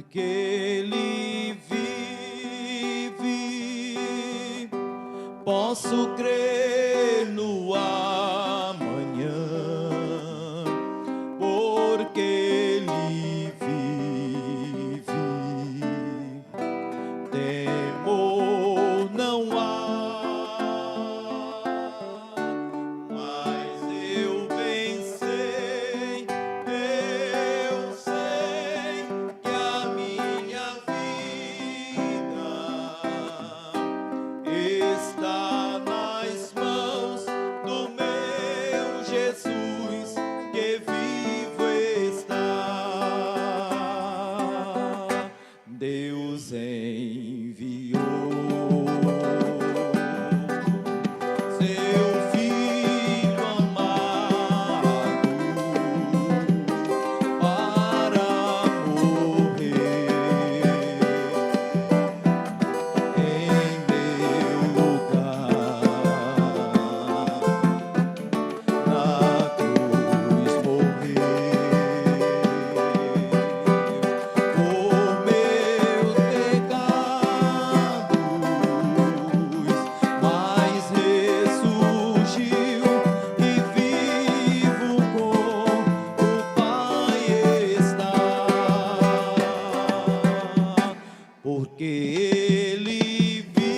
porque Ele vive, posso crer no amanhã, porque Ele vive, temor não há, mas eu pensei, eu sei que a minha vida está nas mãos do meu Jesus, que vivo está. Deus enviou seu Filho amado para morrer em meu lugar, na cruz morrer por meus pecados, mas ressurgiu e vivo com o Pai está, porque Ele vive,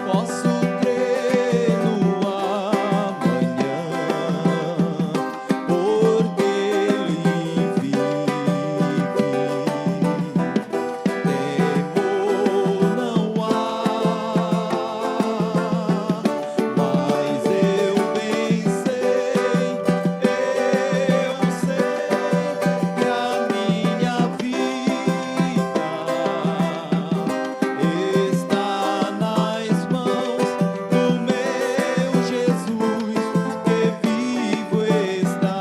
posso crer no amanhã, porque Ele vive, temor não há, mas eu bem sei, eu sei que a minha vida está nas mãos do meu Jesus, que vivo está.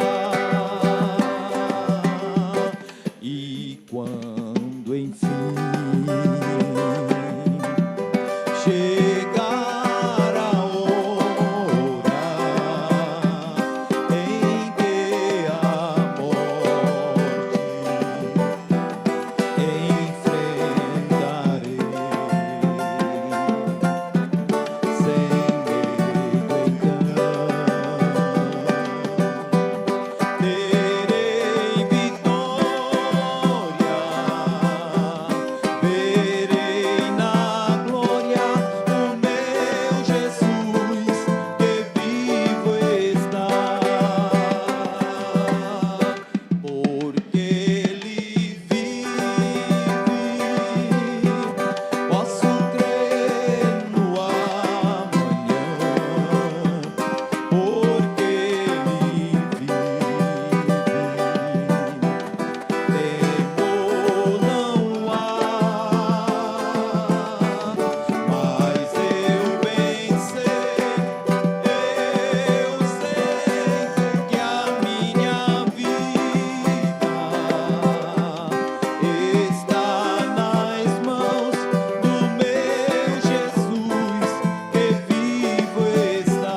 E quando enfim chegar a hora em que a morte enfrentarei, sem medo então terei vitória, verei na glória o meu Jesus, que vivo está, porque Ele vive, posso crer no amanhã, porque Ele vive, temor não há, mas eu bem sei, eu sei que a minha vida está nas mãos do meu Jesus, que vivo está,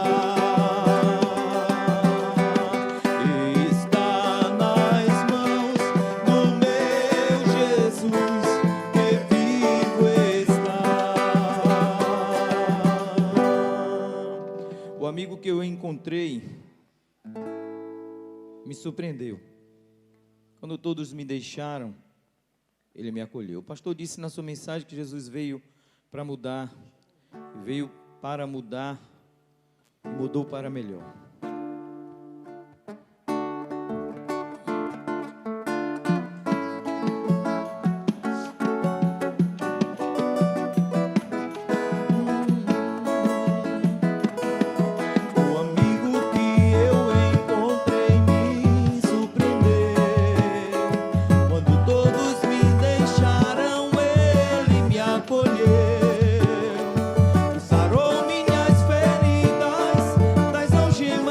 nas mãos do meu Jesus, que vivo está. O amigo que eu encontrei me surpreendeu. Quando todos me deixaram, ele me acolheu. O pastor disse na sua mensagem que Jesus veio para mudar, veio para mudar e mudou para melhor. O amigo que eu encontrei me surpreendeu. Quando todos me deixaram, ele me acolheu. Sarou minhas feridas, das algemas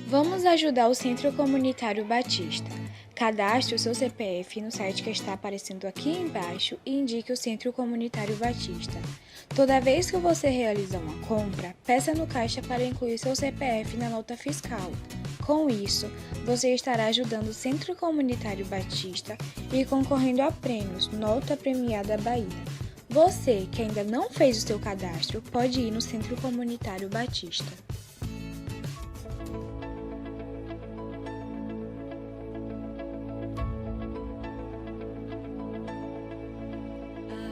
Vamos ajudar o Centro Comunitário Batista. Cadastre o seu CPF no site que está aparecendo aqui embaixo e indique o Centro Comunitário Batista. Toda vez que você realizar uma compra, peça no caixa para incluir seu CPF na nota fiscal. Com isso, você estará ajudando o Centro Comunitário Batista e concorrendo a prêmios Nota Premiada Bahia. Você que ainda não fez o seu cadastro, pode ir no Centro Comunitário Batista.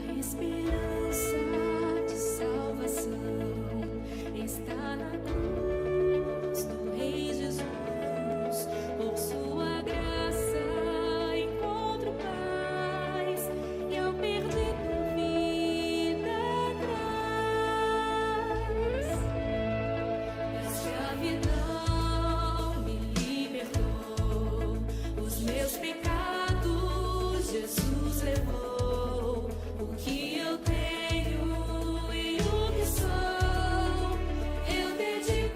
A esperança de salvação está na cruz do Rei Jesus. Por sua graça encontro paz e ao perder por vida atrás. A escravidão me libertou, os meus pecados Jesus levou. O que eu tenho e o que sou, eu dedico.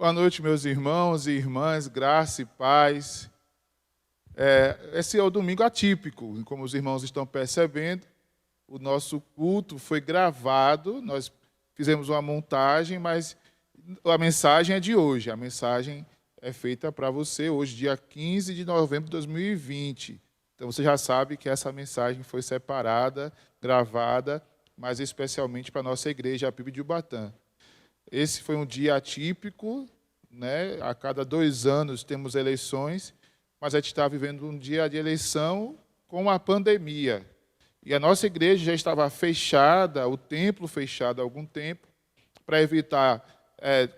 Boa noite, meus irmãos e irmãs, graça e paz. Esse é o domingo atípico, como os irmãos estão percebendo. O nosso culto foi gravado, nós fizemos uma montagem, mas a mensagem é de hoje. A mensagem é feita para você hoje, dia 15 de novembro de 2020. Então, você já sabe que essa mensagem foi separada, gravada, mas especialmente para a nossa igreja, a PIB de Ubatã. Esse foi um dia atípico, né? A cada 2 anos temos eleições, mas a gente está vivendo um dia de eleição com a pandemia. E a nossa igreja já estava fechada, o templo fechado há algum tempo, para evitar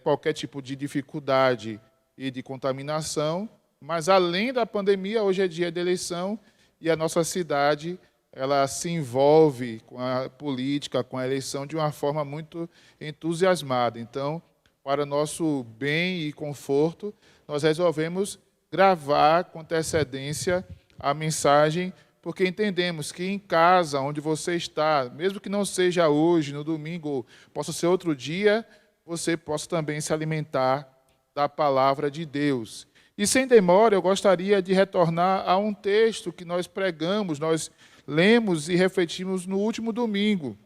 qualquer tipo de dificuldade e de contaminação. Mas, além da pandemia, hoje é dia de eleição e a nossa cidade ela se envolve com a política, com a eleição, de uma forma muito entusiasmada. Então, para nosso bem e conforto, nós resolvemos gravar com antecedência a mensagem, porque entendemos que em casa, onde você está, mesmo que não seja hoje, no domingo, ou possa ser outro dia, você possa também se alimentar da palavra de Deus. E sem demora, eu gostaria de retornar a um texto que nós pregamos, nós lemos e refletimos no último domingo,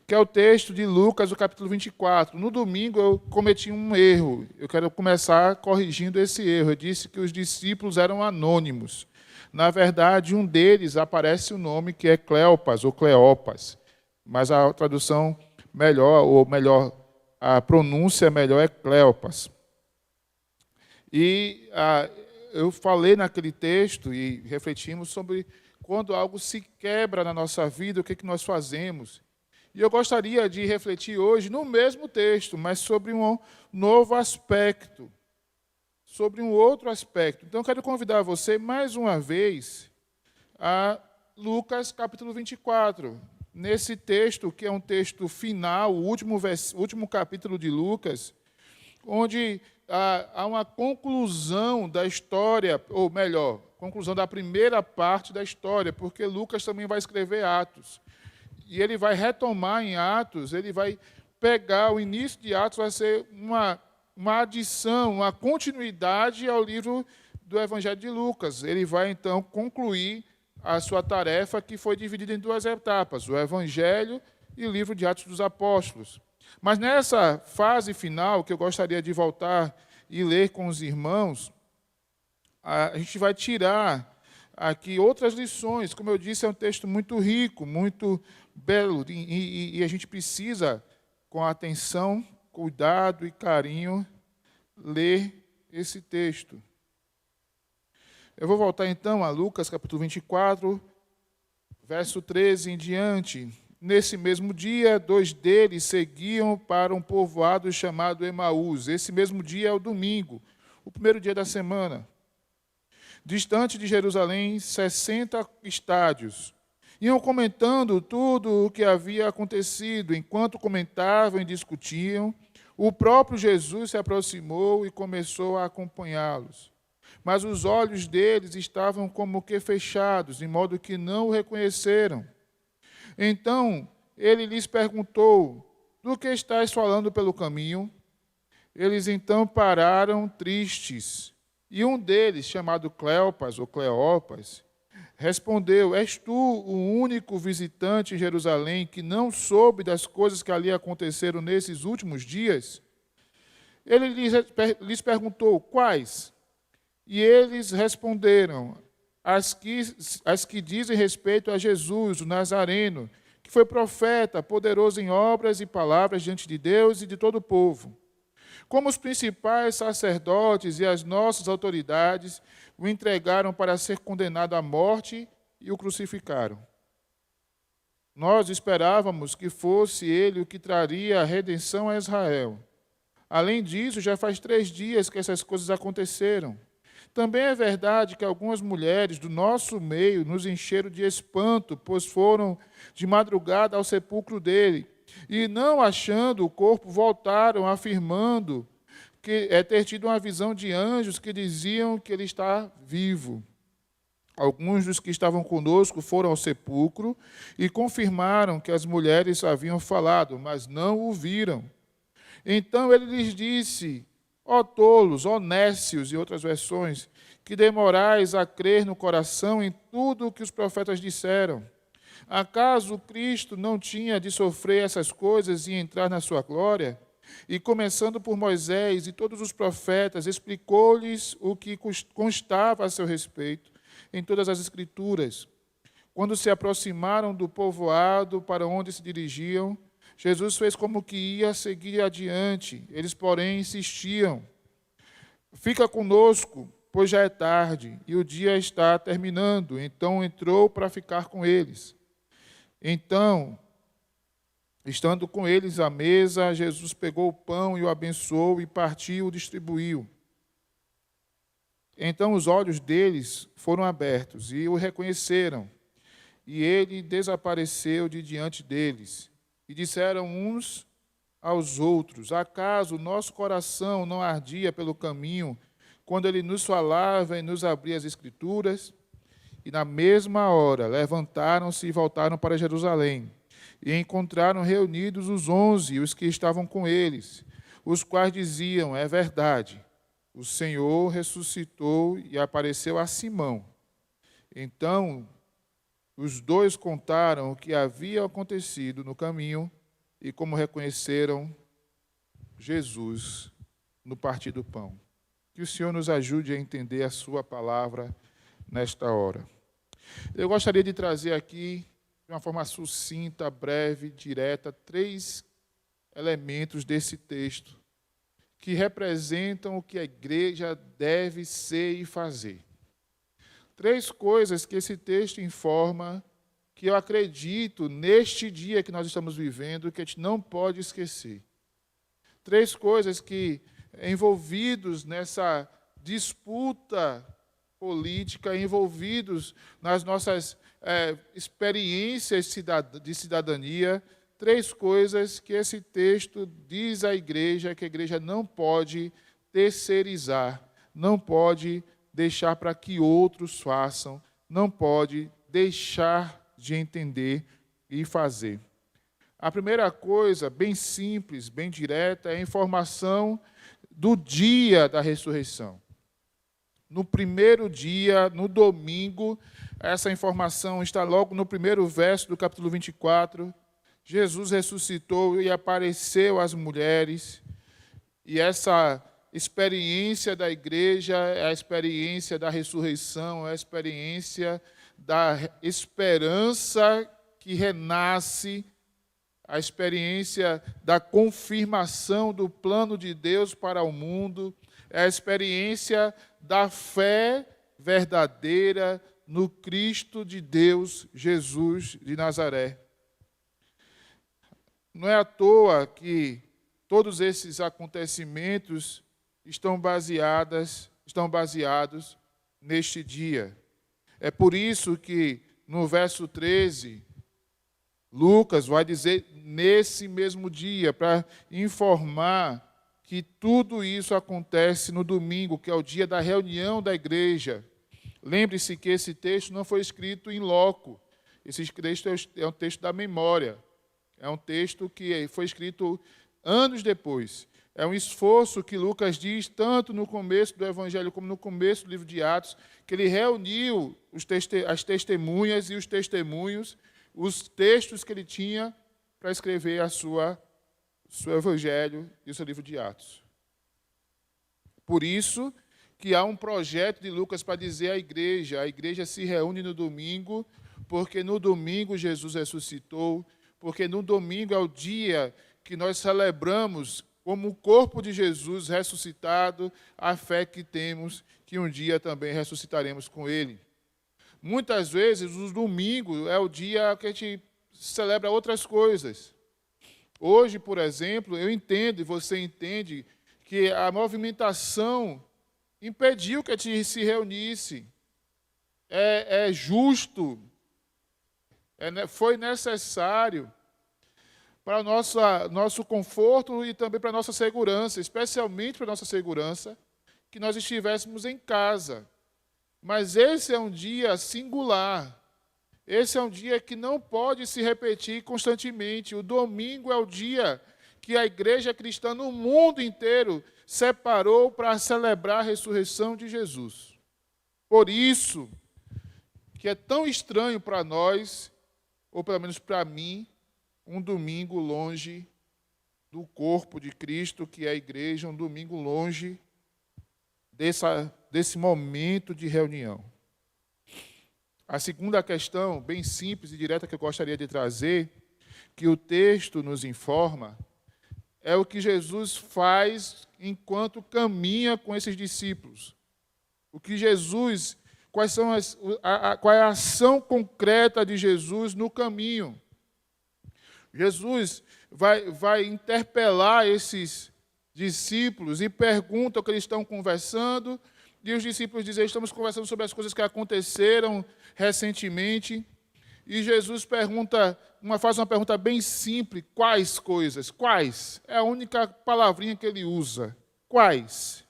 que é o texto de Lucas, o capítulo 24. No domingo eu cometi um erro, eu quero começar corrigindo esse erro. Eu disse que os discípulos eram anônimos. Na verdade, um deles aparece o nome que é Cleopas ou Cleopas, mas a tradução melhor, ou melhor, a pronúncia melhor é Cleopas. E eu falei naquele texto e refletimos sobre quando algo se quebra na nossa vida, o que nós fazemos. E eu gostaria de refletir hoje no mesmo texto, mas sobre um novo aspecto, sobre um outro aspecto. Então, eu quero convidar você, mais uma vez, a Lucas, capítulo 24. Nesse texto, que é um texto final, o último capítulo de Lucas, onde há uma conclusão da história, ou melhor, conclusão da primeira parte da história, porque Lucas também vai escrever Atos. E ele vai retomar em Atos, ele vai pegar o início de Atos, vai ser uma adição, uma continuidade ao livro do Evangelho de Lucas. Ele vai, então, concluir a sua tarefa, que foi dividida em 2 etapas, o Evangelho e o livro de Atos dos Apóstolos. Mas nessa fase final, que eu gostaria de voltar e ler com os irmãos, a gente vai tirar aqui outras lições. Como eu disse, é um texto muito rico, muito belo, e a gente precisa, com atenção, cuidado e carinho, ler esse texto. Eu vou voltar então a Lucas, capítulo 24, verso 13 em diante. Nesse mesmo dia, 2 deles seguiam para um povoado chamado Emaús. Esse mesmo dia é o domingo, o primeiro dia da semana. Distante de Jerusalém, 60 estádios. Iam comentando tudo o que havia acontecido. Enquanto comentavam e discutiam, o próprio Jesus se aproximou e começou a acompanhá-los. Mas os olhos deles estavam como que fechados, de modo que não o reconheceram. Então, ele lhes perguntou: do que estáis falando pelo caminho? Eles então pararam tristes. E um deles, chamado Cleopas, ou Cleopas, respondeu: és tu o único visitante em Jerusalém que não soube das coisas que ali aconteceram nesses últimos dias? Ele lhes perguntou: quais? E eles responderam: as que dizem respeito a Jesus, o Nazareno, que foi profeta, poderoso em obras e palavras diante de Deus e de todo o povo. Como os principais sacerdotes e as nossas autoridades o entregaram para ser condenado à morte e o crucificaram. Nós esperávamos que fosse ele o que traria a redenção a Israel. Além disso, já faz 3 dias que essas coisas aconteceram. Também é verdade que algumas mulheres do nosso meio nos encheram de espanto, pois foram de madrugada ao sepulcro dele, e não achando o corpo, voltaram afirmando que ter tido uma visão de anjos que diziam que ele está vivo. Alguns dos que estavam conosco foram ao sepulcro e confirmaram que as mulheres haviam falado, mas não o viram. Então ele lhes disse: Ó tolos, ó nécios, e outras versões, que demorais a crer no coração em tudo o que os profetas disseram. Acaso Cristo não tinha de sofrer essas coisas e entrar na sua glória? E começando por Moisés e todos os profetas, explicou-lhes o que constava a seu respeito em todas as Escrituras. Quando se aproximaram do povoado para onde se dirigiam, Jesus fez como que ia seguir adiante. Eles, porém, insistiam: fica conosco, pois já é tarde, e o dia está terminando. Então entrou para ficar com eles. Então, estando com eles à mesa, Jesus pegou o pão e o abençoou, e partiu e distribuiu. Então os olhos deles foram abertos, e o reconheceram. E ele desapareceu de diante deles. E disseram uns aos outros: acaso nosso coração não ardia pelo caminho, quando ele nos falava e nos abria as Escrituras? E na mesma hora levantaram-se e voltaram para Jerusalém. E encontraram reunidos os 11 e os que estavam com eles, os quais diziam: é verdade, o Senhor ressuscitou e apareceu a Simão. Então os dois contaram o que havia acontecido no caminho e como reconheceram Jesus no partir do pão. Que o Senhor nos ajude a entender a sua palavra nesta hora. Eu gostaria de trazer aqui, de uma forma sucinta, breve, direta, 3 elementos desse texto que representam o que a igreja deve ser e fazer. 3 coisas que esse texto informa, que eu acredito, neste dia que nós estamos vivendo, que a gente não pode esquecer. 3 coisas que, envolvidos nessa disputa política, envolvidos nas nossas experiências de cidadania, 3 coisas que esse texto diz à igreja que a igreja não pode terceirizar, não pode deixar para que outros façam, não pode deixar de entender e fazer. A primeira coisa, bem simples, bem direta, é a informação do dia da ressurreição. No primeiro dia, no domingo, essa informação está logo no primeiro verso do capítulo 24. Jesus ressuscitou e apareceu às mulheres. E essa experiência da igreja é a experiência da ressurreição, é a experiência da esperança que renasce, a experiência da confirmação do plano de Deus para o mundo, é a experiência da fé verdadeira no Cristo de Deus, Jesus de Nazaré. Não é à toa que todos esses acontecimentos estão baseados neste dia. É por isso que no verso 13, Lucas vai dizer nesse mesmo dia, para informar que tudo isso acontece no domingo, que é o dia da reunião da igreja. Lembre-se que esse texto não foi escrito em loco. Esse texto é um texto da memória. É um texto que foi escrito anos depois. É um esforço que Lucas diz, tanto no começo do Evangelho como no começo do livro de Atos, que ele reuniu as testemunhas e os testemunhos, os textos que ele tinha para escrever seu Evangelho e o seu livro de Atos. Por isso que há um projeto de Lucas para dizer à igreja: a igreja se reúne no domingo, porque no domingo Jesus ressuscitou, porque no domingo é o dia que nós celebramos como o corpo de Jesus ressuscitado, a fé que temos que um dia também ressuscitaremos com ele. Muitas vezes, o domingo é o dia que a gente celebra outras coisas. Hoje, por exemplo, eu entendo, e você entende, que a movimentação impediu que a gente se reunisse. É justo, foi necessário para o nosso conforto e também para a nossa segurança, especialmente para a nossa segurança, que nós estivéssemos em casa. Mas esse é um dia singular. Esse é um dia que não pode se repetir constantemente. O domingo é o dia que a igreja cristã no mundo inteiro separou para celebrar a ressurreição de Jesus. Por isso que é tão estranho para nós, ou pelo menos para mim, um domingo longe do corpo de Cristo, que é a igreja, um domingo longe desse momento de reunião. A segunda questão, bem simples e direta, que eu gostaria de trazer, que o texto nos informa, é o que Jesus faz enquanto caminha com esses discípulos. O que Jesus, qual é a ação concreta de Jesus no caminho? Jesus vai interpelar esses discípulos e pergunta o que eles estão conversando, e os discípulos dizem: estamos conversando sobre as coisas que aconteceram recentemente. E Jesus faz uma pergunta bem simples: quais coisas? Quais? É a única palavrinha que ele usa. Quais?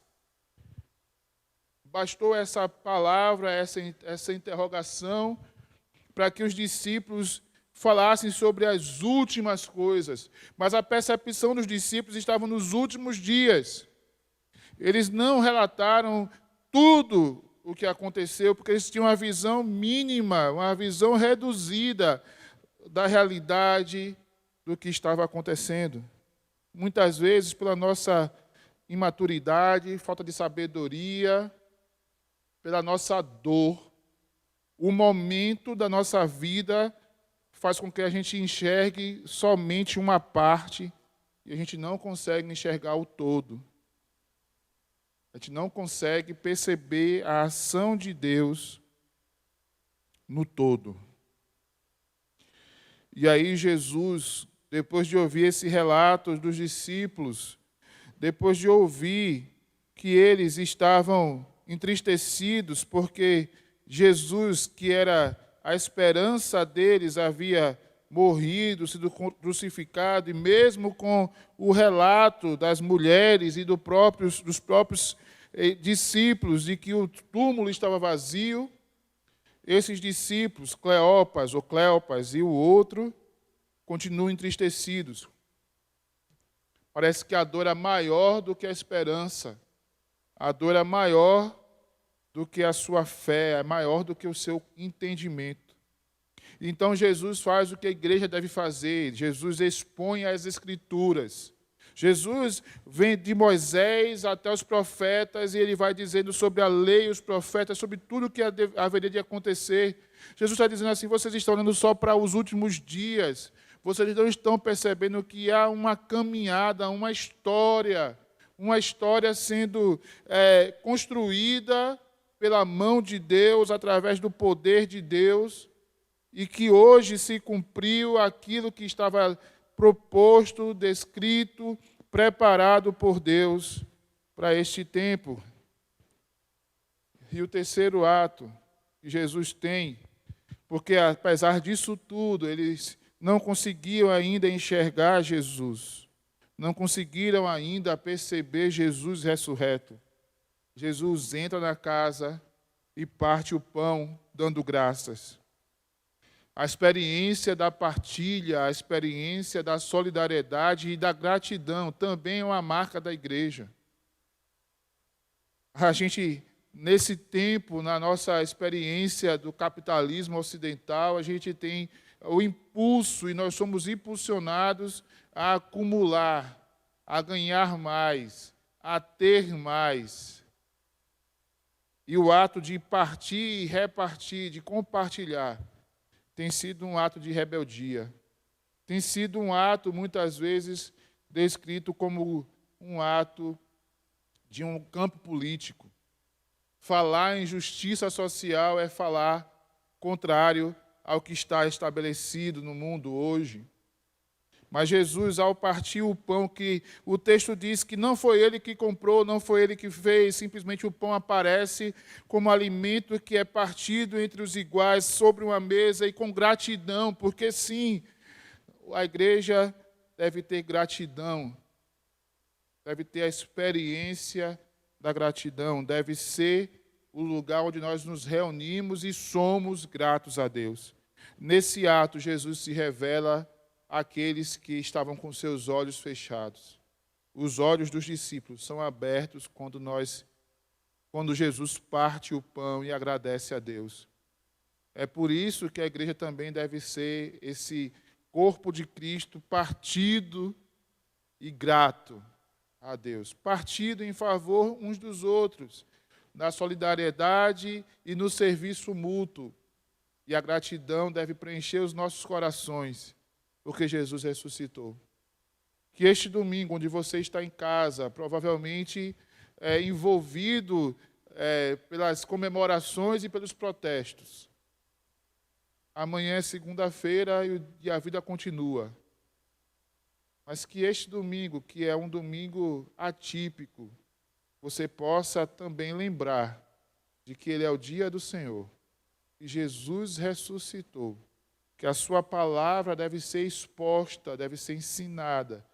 Bastou essa palavra, essa interrogação, para que os discípulos falassem sobre as últimas coisas. Mas a percepção dos discípulos estava nos últimos dias. Eles não relataram tudo o que aconteceu, porque eles tinham uma visão mínima, uma visão reduzida da realidade do que estava acontecendo. Muitas vezes, pela nossa imaturidade, falta de sabedoria, pela nossa dor, o momento da nossa vida faz com que a gente enxergue somente uma parte e a gente não consegue enxergar o todo. A gente não consegue perceber a ação de Deus no todo. E aí Jesus, depois de ouvir esse relato dos discípulos, depois de ouvir que eles estavam entristecidos porque Jesus, que era a esperança deles, havia morrido, sido crucificado, e mesmo com o relato das mulheres e dos próprios discípulos de que o túmulo estava vazio, esses discípulos, Cleopas e o outro, continuam entristecidos. Parece que a dor é maior do que a esperança, a dor é maior do que a sua fé, é maior do que o seu entendimento. Então Jesus faz o que a igreja deve fazer. Jesus expõe as Escrituras. Jesus vem de Moisés até os profetas e ele vai dizendo sobre a lei, os profetas, sobre tudo o que haveria de acontecer. Jesus está dizendo assim: vocês estão olhando só para os últimos dias. Vocês não estão percebendo que há uma caminhada, uma história sendo construída pela mão de Deus, através do poder de Deus, e que hoje se cumpriu aquilo que estava proposto, descrito, preparado por Deus para este tempo. E o terceiro ato que Jesus tem, porque apesar disso tudo, eles não conseguiam ainda enxergar Jesus, não conseguiram ainda perceber Jesus ressurreto. Jesus entra na casa e parte o pão, dando graças. A experiência da partilha, a experiência da solidariedade e da gratidão também é uma marca da igreja. A gente, nesse tempo, na nossa experiência do capitalismo ocidental, a gente tem o impulso, e nós somos impulsionados a acumular, a ganhar mais, a ter mais. E o ato de partir e repartir, de compartilhar, tem sido um ato de rebeldia. Tem sido um ato, muitas vezes, descrito como um ato de um campo político. Falar em justiça social é falar contrário ao que está estabelecido no mundo hoje. Mas Jesus, ao partir o pão, que o texto diz que não foi ele que comprou, não foi ele que fez, simplesmente o pão aparece como alimento que é partido entre os iguais sobre uma mesa e com gratidão, porque sim, a igreja deve ter gratidão, deve ter a experiência da gratidão, deve ser o lugar onde nós nos reunimos e somos gratos a Deus. Nesse ato, Jesus se revela àqueles que estavam com seus olhos fechados. Os olhos dos discípulos são abertos quando Jesus parte o pão e agradece a Deus. É por isso que a igreja também deve ser esse corpo de Cristo partido e grato a Deus, partido em favor uns dos outros, na solidariedade e no serviço mútuo. E a gratidão deve preencher os nossos corações, porque Jesus ressuscitou. Que este domingo, onde você está em casa, provavelmente envolvido pelas comemorações e pelos protestos, amanhã é segunda-feira e a vida continua. Mas que este domingo, que é um domingo atípico, você possa também lembrar de que ele é o dia do Senhor, que Jesus ressuscitou, que a sua palavra deve ser exposta, deve ser ensinada,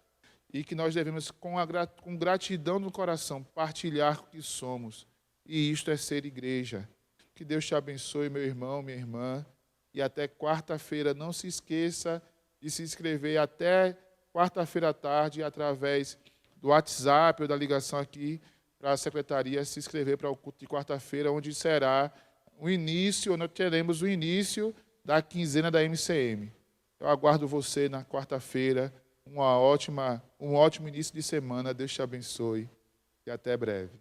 e que nós devemos, com gratidão no coração, partilhar o que somos. E isto é ser igreja. Que Deus te abençoe, meu irmão, minha irmã. E até quarta-feira, não se esqueça de se inscrever até quarta-feira à tarde, através do WhatsApp ou da ligação aqui para a secretaria, se inscrever para o culto de quarta-feira, onde será o início, nós teremos o início da quinzena da MCM. Eu aguardo você na quarta-feira. Um ótimo início de semana. Deus te abençoe e até breve.